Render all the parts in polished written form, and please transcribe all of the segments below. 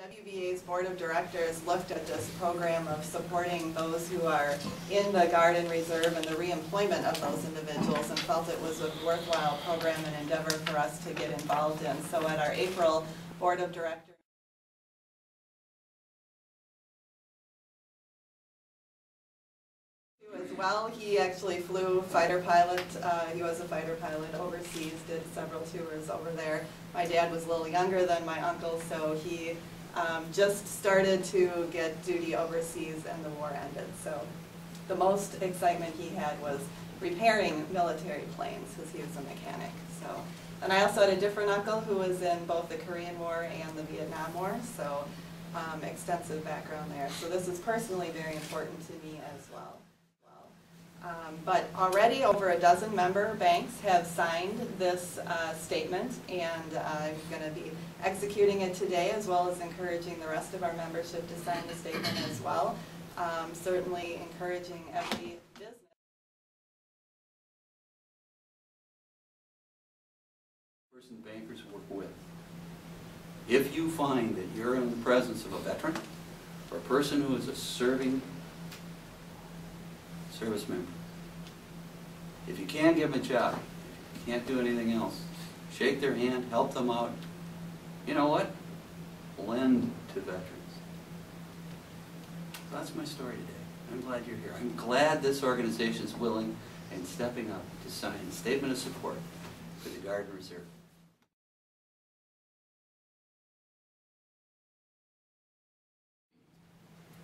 WBA's Board of Directors looked at this program of supporting those who are in the Guard and Reserve and the reemployment of those individuals, and felt it was a worthwhile program and endeavor for us to get involved in. So at our April Board of Directors, as well, he actually flew fighter pilot. He was a fighter pilot overseas, did several tours over there. My dad was a little younger than my uncle, so he just started to get duty overseas and the war ended. So the most excitement he had was repairing military planes, because he was a mechanic. So, and I also had a different uncle who was in both the Korean War and the Vietnam War, so extensive background there. So this is personally very important to me as well. But already over a dozen member banks have signed this statement, and I'm going to be executing it today, as well as encouraging the rest of our membership to sign the statement as well. Certainly encouraging every business. Person bankers work with. If you find that you're in the presence of a veteran or a person who is a serving service member, if you can't give them a job, if you can't do anything else, shake their hand, help them out. You know what? Lend to veterans. So that's my story today. I'm glad you're here. I'm glad this organization is willing and stepping up to sign a statement of support for the Guard and Reserve.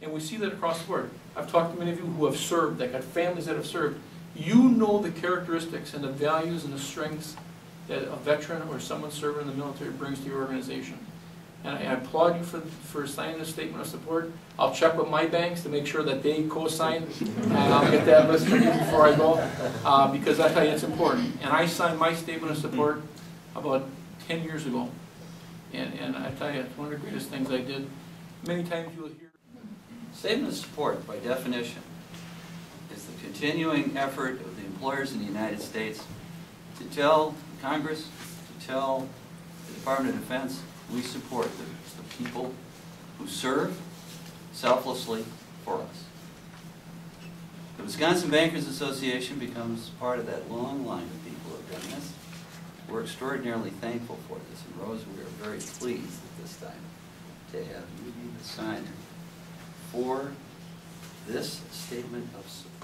And we see that across the board. I've talked to many of you who have served, that got families that have served. You know the characteristics and the values and the strengths that a veteran or someone serving in the military brings to your organization. And I applaud you for signing this statement of support. I'll check with my banks to make sure that they co-sign, and I'll get that list for you before I go, because I tell you it's important. And I signed my statement of support about 10 years ago. And I tell you, it's one of the greatest things I did. Many times you'll hear. Statement of support, by definition, is the continuing effort of the employers in the United States to tell Congress, to tell the Department of Defense, we support the people who serve selflessly for us. The Wisconsin Bankers Association becomes part of that long line of people who have done this. We're extraordinarily thankful for this, and Rose, we are very pleased at this time to have you be the signer for this statement of support.